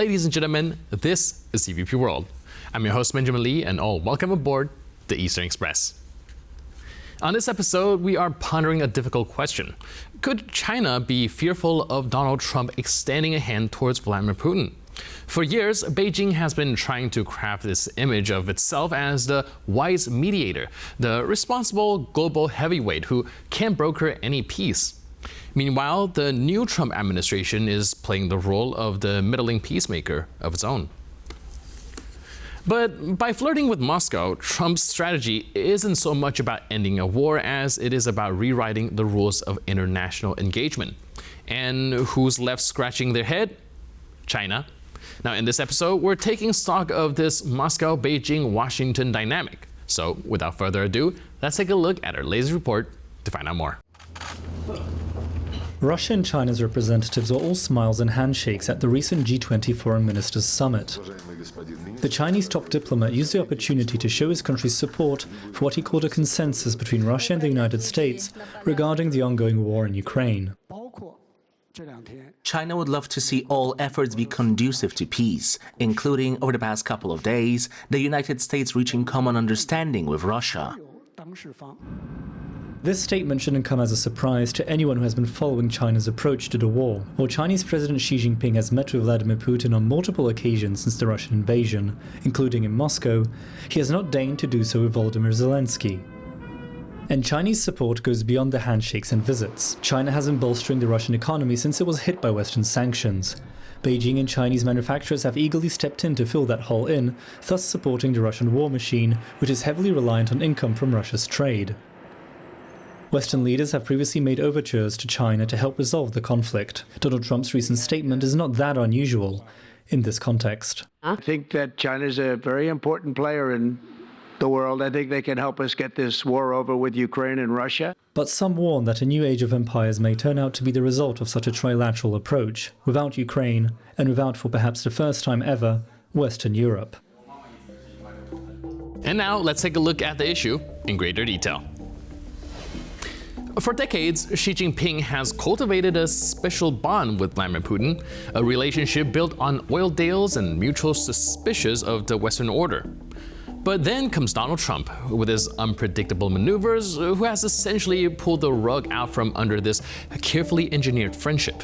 Ladies and gentlemen, this is CVP World. I'm your host Benjamin Lee, and welcome aboard the Eastern Express. On this episode, we are pondering a difficult question. Could China be fearful of Donald Trump extending a hand towards Vladimir Putin? For years, Beijing has been trying to craft this image of itself as the wise mediator, the responsible global heavyweight who can't broker any peace. Meanwhile, the new Trump administration is playing the role of the meddling peacemaker of its own. But by flirting with Moscow, Trump's strategy isn't so much about ending a war as it is about rewriting the rules of international engagement. And who's left scratching their head? China. Now, in this episode, we're taking stock of this Moscow-Beijing-Washington dynamic. So, without further ado, let's take a look at our latest report to find out more. Russia and China's representatives were all smiles and handshakes at the recent G20 Foreign Ministers Summit. The Chinese top diplomat used the opportunity to show his country's support for what he called a consensus between Russia and the United States regarding the ongoing war in Ukraine. China would love to see all efforts be conducive to peace, including, over the past couple of days, the United States reaching common understanding with Russia. This statement shouldn't come as a surprise to anyone who has been following China's approach to the war. While Chinese President Xi Jinping has met with Vladimir Putin on multiple occasions since the Russian invasion, including in Moscow, he has not deigned to do so with Volodymyr Zelensky. And Chinese support goes beyond the handshakes and visits. China has been bolstering the Russian economy since it was hit by Western sanctions. Beijing and Chinese manufacturers have eagerly stepped in to fill that hole in, thus supporting the Russian war machine, which is heavily reliant on income from Russia's trade. Western leaders have previously made overtures to China to help resolve the conflict. Donald Trump's recent statement is not that unusual in this context. I think that China is a very important player in the world. I think they can help us get this war over with Ukraine and Russia. But some warn that a new age of empires may turn out to be the result of such a trilateral approach, without Ukraine and without, for perhaps the first time ever, Western Europe. And now let's take a look at the issue in greater detail. For decades, Xi Jinping has cultivated a special bond with Vladimir Putin, a relationship built on oil deals and mutual suspicions of the Western order. But then comes Donald Trump, with his unpredictable maneuvers, who has essentially pulled the rug out from under this carefully engineered friendship.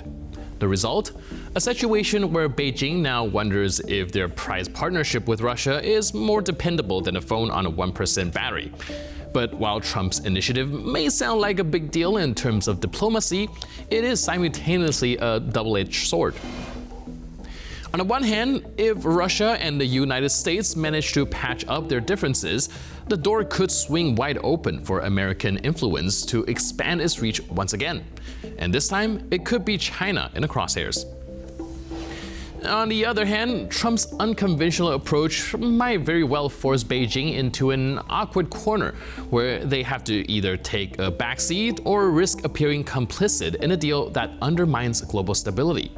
The result? A situation where Beijing now wonders if their prized partnership with Russia is more dependable than a phone on a 1% battery. But while Trump's initiative may sound like a big deal in terms of diplomacy, it is simultaneously a double-edged sword. On the one hand, if Russia and the United States manage to patch up their differences, the door could swing wide open for American influence to expand its reach once again. And this time, it could be China in the crosshairs. On the other hand, Trump's unconventional approach might very well force Beijing into an awkward corner where they have to either take a backseat or risk appearing complicit in a deal that undermines global stability.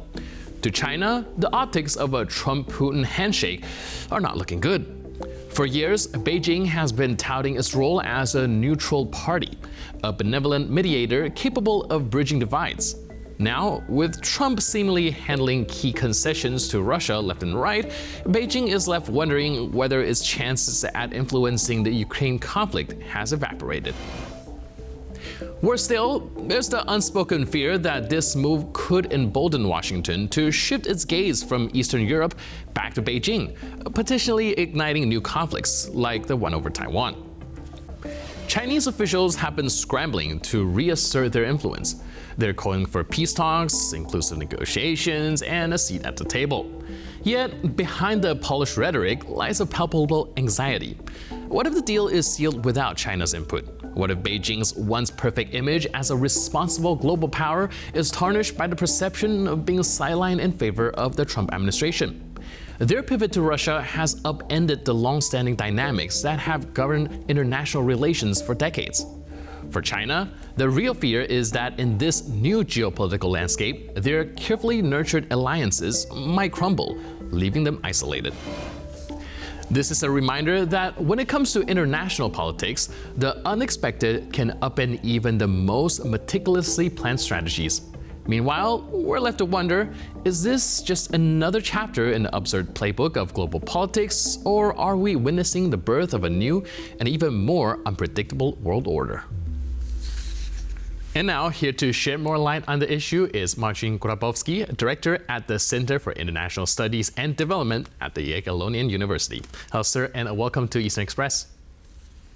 To China, the optics of a Trump-Putin handshake are not looking good. For years, Beijing has been touting its role as a neutral party, a benevolent mediator capable of bridging divides. Now, with Trump seemingly handling key concessions to Russia left and right, Beijing is left wondering whether its chances at influencing the Ukraine conflict has evaporated. Worse still, there's the unspoken fear that this move could embolden Washington to shift its gaze from Eastern Europe back to Beijing, potentially igniting new conflicts like the one over Taiwan. Chinese officials have been scrambling to reassert their influence. They're calling for peace talks, inclusive negotiations, and a seat at the table. Yet, behind the polished rhetoric lies a palpable anxiety. What if the deal is sealed without China's input? What if Beijing's once perfect image as a responsible global power is tarnished by the perception of being sidelined in favor of the Trump administration? Their pivot to Russia has upended the long-standing dynamics that have governed international relations for decades. For China, the real fear is that in this new geopolitical landscape, their carefully nurtured alliances might crumble, leaving them isolated. This is a reminder that when it comes to international politics, the unexpected can upend even the most meticulously planned strategies. Meanwhile, we're left to wonder, is this just another chapter in the absurd playbook of global politics, or are we witnessing the birth of a new and even more unpredictable world order? And now, here to shed more light on the issue is Marcin Grabowski, Director at the Center for International Studies and Development at the Jagiellonian University. Hello, sir, and welcome to Eastern Express.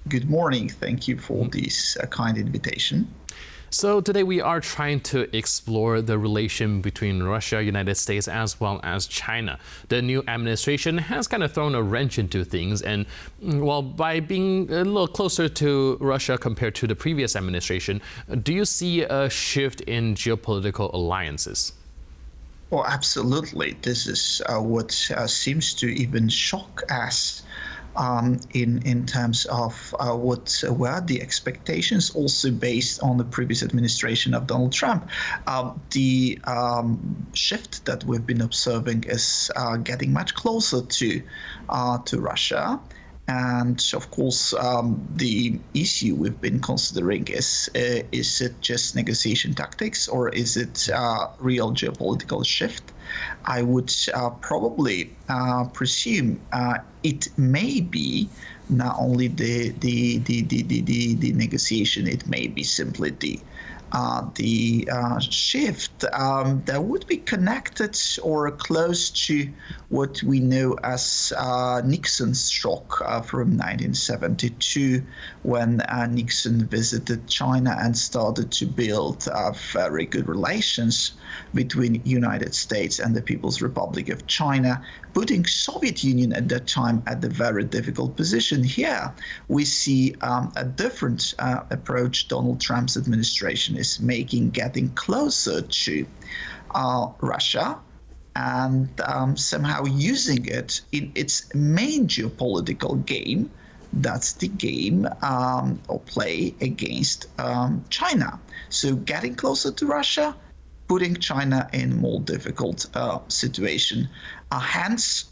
Good morning. Thank you for this kind invitation. So today we are trying to explore the relation between Russia, United States, as well as China. The new administration has kind of thrown a wrench into things, and well, by being a little closer to Russia compared to the previous administration, do you see a shift in geopolitical alliances? Well, absolutely. This is what seems to even shock us. In terms of what were the expectations, also based on the previous administration of Donald Trump. The shift that we've been observing is getting much closer to Russia. And of course, the issue we've been considering is it just negotiation tactics, or is it real geopolitical shift? I would probably presume it may be not only the negotiation, it may be simply the shift that would be connected or close to what we know as Nixon's shock from 1972, when Nixon visited China and started to build very good relations between United States and the People's Republic of China, putting Soviet Union at that time at a very difficult position. Here we see a different approach Donald Trump's administration is making, getting closer to Russia and somehow using it in its main geopolitical game. That's the game or play against China. So getting closer to Russia, putting China in a more difficult situation. Hence,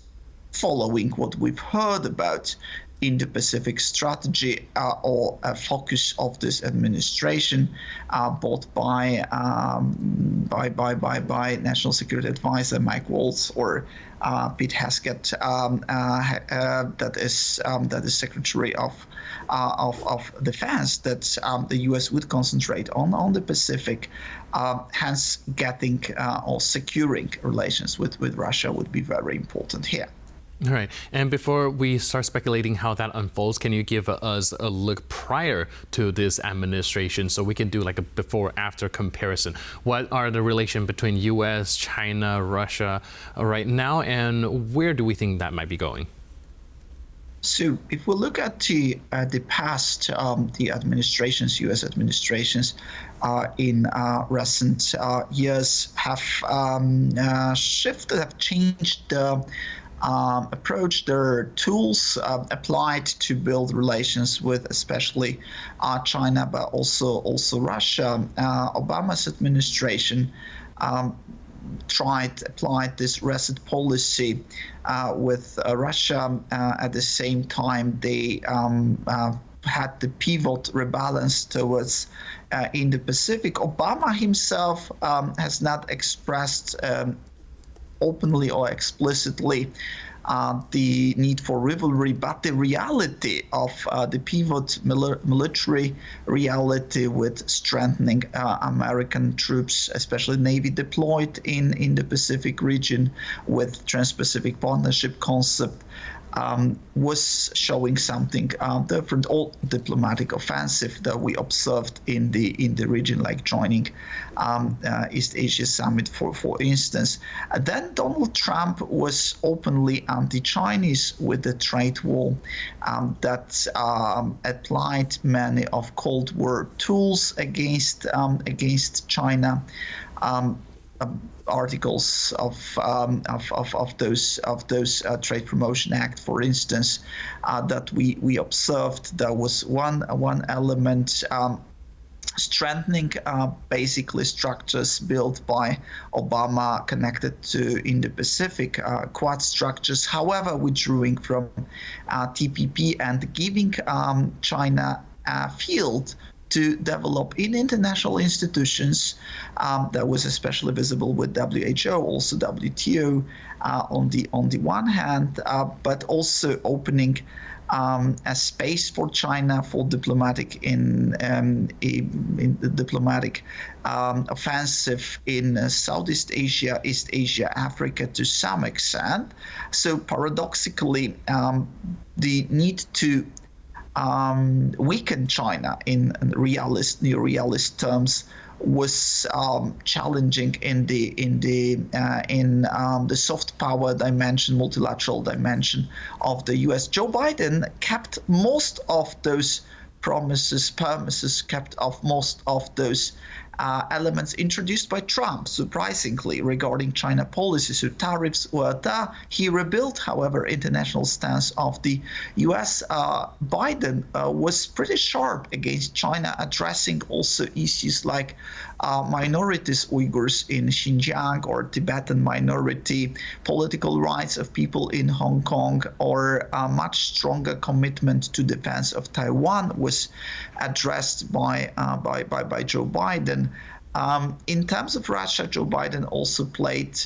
following what we've heard about Indo-Pacific strategy or a focus of this administration, both by National Security Advisor Mike Waltz or Pete Hesketh, that is Secretary of Defense, that the U.S. would concentrate on the Pacific. Hence, getting or securing relations with Russia would be very important here. All right. And before we start speculating how that unfolds, can you give us a look prior to this administration so we can do like a before-after comparison? What are the relations between U.S., China, Russia right now, and where do we think that might be going? So if we look at the past, the administrations, U.S. administrations in recent years have shifted, have changed the approach, their tools applied to build relations with especially China, but also Russia. Obama's administration applied this reset policy with Russia. At the same time, they had the pivot rebalance towards Indo-Pacific. Obama himself has not expressed openly or explicitly the need for rivalry, but the reality of the pivot military reality with strengthening American troops, especially Navy deployed in the Pacific region, with Trans-Pacific Partnership concept, was showing something different. All diplomatic offensive that we observed in the region, like joining East Asia Summit, for instance. Then Donald Trump was openly anti-Chinese with the trade war that applied many of Cold War tools against China. Articles of those Trade Promotion Act, for instance, that we observed. There was one element. Strengthening basically structures built by Obama connected to Indo-Pacific Quad structures, however, withdrawing from TPP and giving China a field to develop in international institutions. That was especially visible with WHO, also WTO on the one hand, but also opening a space for China for diplomatic in the diplomatic offensive in Southeast Asia, East Asia, Africa to some extent. So paradoxically, the need to weaken China in neo-realist terms was challenging in the soft power dimension, multilateral dimension of the U.S. Joe Biden kept most of those promises, kept off most of those elements introduced by Trump, surprisingly, regarding China policy. So tariffs were there. He rebuilt, however, international stance of the U.S. Biden was pretty sharp against China, addressing also issues like minorities, Uyghurs in Xinjiang, or Tibetan minority, political rights of people in Hong Kong, or a much stronger commitment to defense of Taiwan was addressed by Joe Biden. In terms of Russia, Joe Biden also played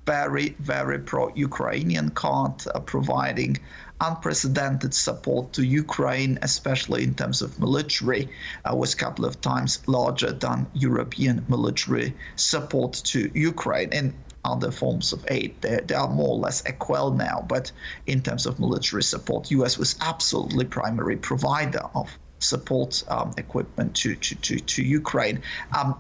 very, very pro-Ukrainian card, providing unprecedented support to Ukraine, especially in terms of military, was a couple of times larger than European military support to Ukraine. And other forms of aid, they are more or less equal now, but in terms of military support, US was absolutely primary provider of support equipment to Ukraine.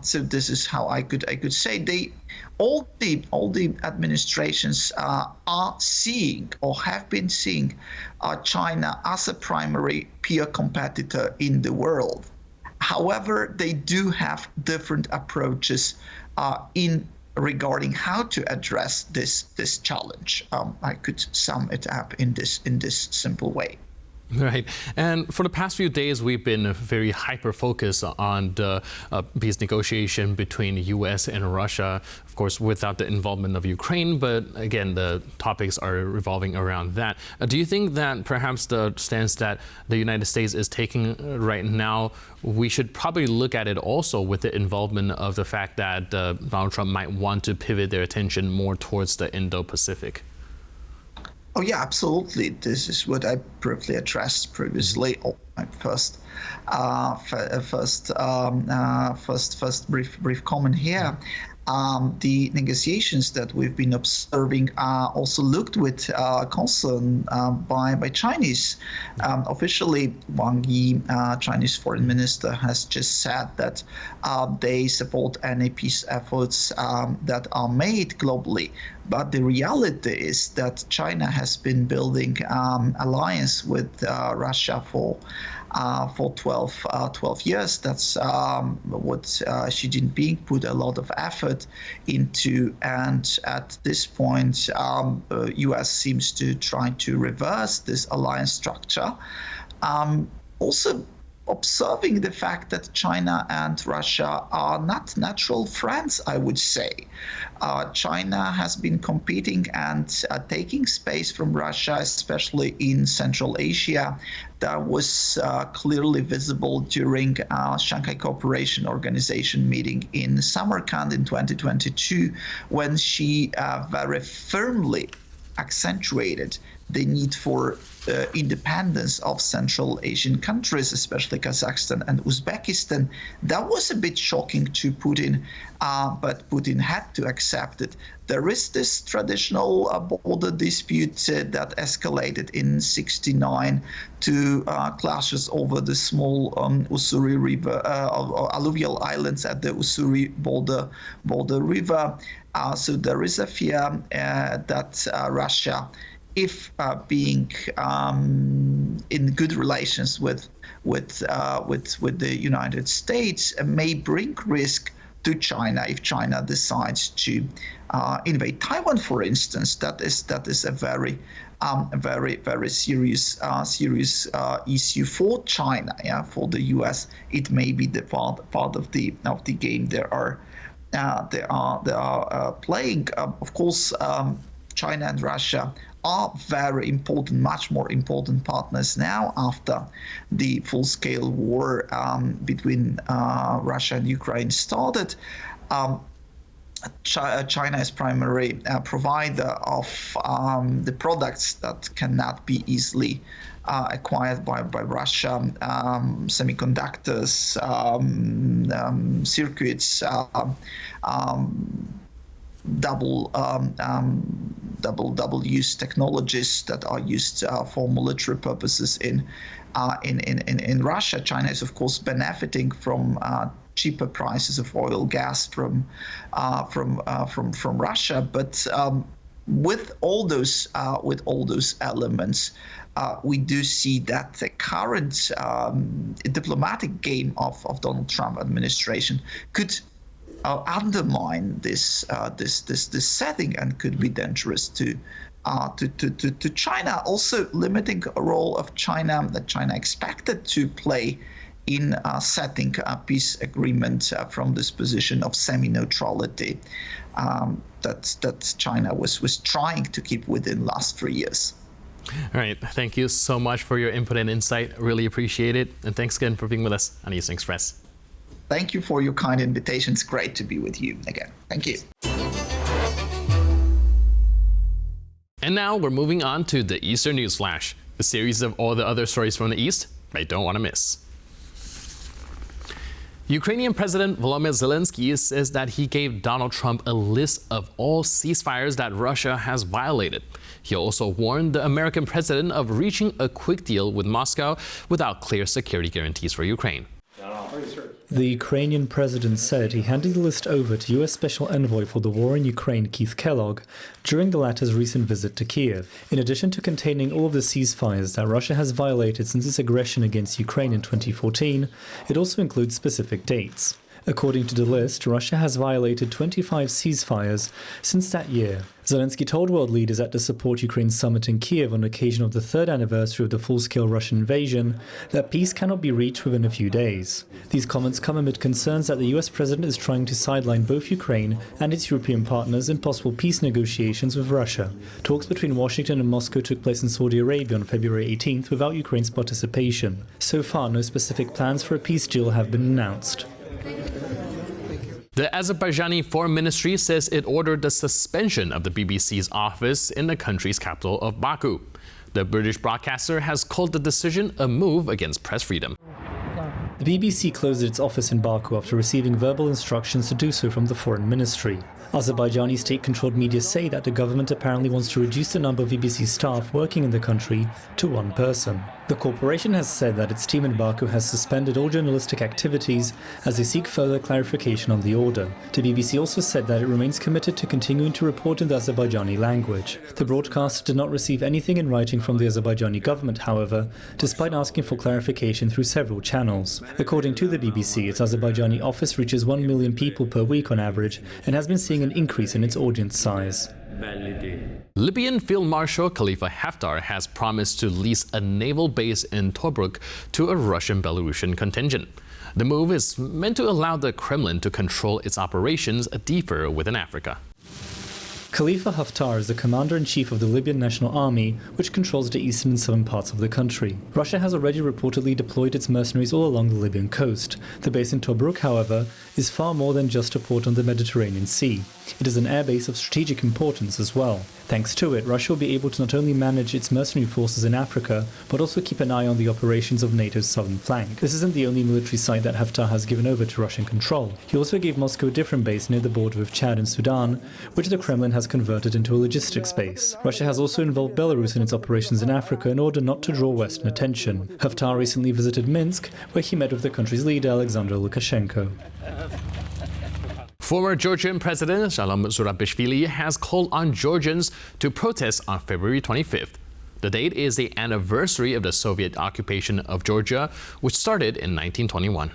So this is how I could say all the administrations are seeing or have been seeing China as a primary peer competitor in the world. However, they do have different approaches in regarding how to address this challenge. I could sum it up in this simple way. Right. And for the past few days, we've been very hyper-focused on the peace negotiation between the U.S. and Russia, of course, without the involvement of Ukraine. But again, the topics are revolving around that. Do you think that perhaps the stance that the United States is taking right now, we should probably look at it also with the involvement of the fact that Donald Trump might want to pivot their attention more towards the Indo-Pacific? Oh yeah, absolutely. This is what I briefly addressed previously. My first brief comment here. The negotiations that we've been observing are also looked with concern by Chinese. Officially, Wang Yi, Chinese foreign minister, has just said that they support any peace efforts that are made globally. But the reality is that China has been building alliance with Russia for 12 years. That's what Xi Jinping put a lot of effort into. And at this point, US seems to try to reverse this alliance structure. Also observing the fact that China and Russia are not natural friends, I would say. China has been competing and taking space from Russia, especially in Central Asia. That was clearly visible during Shanghai Cooperation Organization meeting in Samarkand in 2022, when she very firmly accentuated the need for independence of Central Asian countries, especially Kazakhstan and Uzbekistan. That was a bit shocking to Putin, but Putin had to accept it. There is this traditional border dispute that escalated in '69 to clashes over the small Ussuri River, alluvial islands at the Ussuri border river. So there is a fear that Russia, if being in good relations with the United States, may bring risk to China if China decides to invade Taiwan, for instance. That is a very serious issue for China. Yeah, for the U.S., it may be the part of the game they are playing. Of course. China and Russia are very important, much more important partners now after the full-scale war between Russia and Ukraine started. China is primary provider of the products that cannot be easily acquired by Russia, semiconductors, circuits, double use technologies that are used for military purposes in Russia. China is of course benefiting from cheaper prices of oil, gas from Russia, but with all those elements, we do see that the current diplomatic game of Donald Trump administration could undermine this setting and could be dangerous to China. Also limiting a role of China that China expected to play in setting a peace agreement from this position of semi-neutrality that China was trying to keep within the last 3 years. All right, thank you so much for your input and insight. Really appreciate it. And thanks again for being with us on Eastern Express. Thank you for your kind invitation. It's great to be with you again. Thank you. And now we're moving on to the Eastern News Flash, a series of all the other stories from the East I don't want to miss. Ukrainian President Volodymyr Zelensky says that he gave Donald Trump a list of all ceasefires that Russia has violated. He also warned the American president of reaching a quick deal with Moscow without clear security guarantees for Ukraine. The Ukrainian president said he handed the list over to U.S. Special Envoy for the War in Ukraine, Keith Kellogg, during the latter's recent visit to Kiev. In addition to containing all of the ceasefires that Russia has violated since its aggression against Ukraine in 2014, it also includes specific dates. According to the list, Russia has violated 25 ceasefires since that year. Zelensky told world leaders at the Support Ukraine summit in Kiev on occasion of the third anniversary of the full-scale Russian invasion that peace cannot be reached within a few days. These comments come amid concerns that the US president is trying to sideline both Ukraine and its European partners in possible peace negotiations with Russia. Talks between Washington and Moscow took place in Saudi Arabia on February 18th without Ukraine's participation. So far, no specific plans for a peace deal have been announced. The Azerbaijani Foreign Ministry says it ordered the suspension of the BBC's office in the country's capital of Baku. The British broadcaster has called the decision a move against press freedom. The BBC closed its office in Baku after receiving verbal instructions to do so from the Foreign Ministry. Azerbaijani state-controlled media say that the government apparently wants to reduce the number of BBC staff working in the country to one person. The corporation has said that its team in Baku has suspended all journalistic activities as they seek further clarification on the order. The BBC also said that it remains committed to continuing to report in the Azerbaijani language. The broadcaster did not receive anything in writing from the Azerbaijani government, however, despite asking for clarification through several channels. According to the BBC, its Azerbaijani office reaches 1 million people per week on average and has been seeing an increase in its audience size. Libyan Field Marshal Khalifa Haftar has promised to lease a naval base in Tobruk to a Russian-Belarusian contingent. The move is meant to allow the Kremlin to control its operations deeper within Africa. Khalifa Haftar is the commander-in-chief of the Libyan National Army, which controls the eastern and southern parts of the country. Russia has already reportedly deployed its mercenaries all along the Libyan coast. The base in Tobruk, however, is far more than just a port on the Mediterranean Sea. It is an airbase of strategic importance as well. Thanks to it, Russia will be able to not only manage its mercenary forces in Africa, but also keep an eye on the operations of NATO's southern flank. This isn't the only military site that Haftar has given over to Russian control. He also gave Moscow a different base near the border with Chad and Sudan, which the Kremlin has converted into a logistics base. Russia has also involved Belarus in its operations in Africa in order not to draw Western attention. Haftar recently visited Minsk, where he met with the country's leader, Alexander Lukashenko. Former Georgian President Shalom Zurabishvili has called on Georgians to protest on February 25th. The date is the anniversary of the Soviet occupation of Georgia, which started in 1921.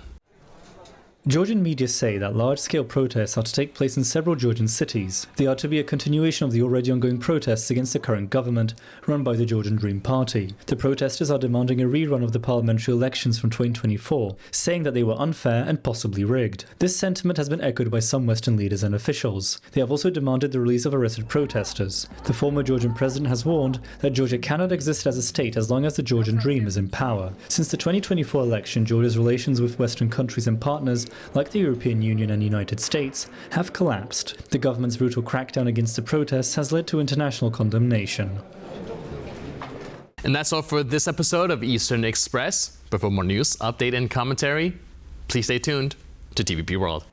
Georgian media say that large-scale protests are to take place in several Georgian cities. They are to be a continuation of the already ongoing protests against the current government, run by the Georgian Dream Party. The protesters are demanding a rerun of the parliamentary elections from 2024, saying that they were unfair and possibly rigged. This sentiment has been echoed by some Western leaders and officials. They have also demanded the release of arrested protesters. The former Georgian president has warned that Georgia cannot exist as a state as long as the Georgian Dream is in power. Since the 2024 election, Georgia's relations with Western countries and partners like the European Union and United States, have collapsed. The government's brutal crackdown against the protests has led to international condemnation. And that's all for this episode of Eastern Express. But for more news, update, and commentary, please stay tuned to TVP World.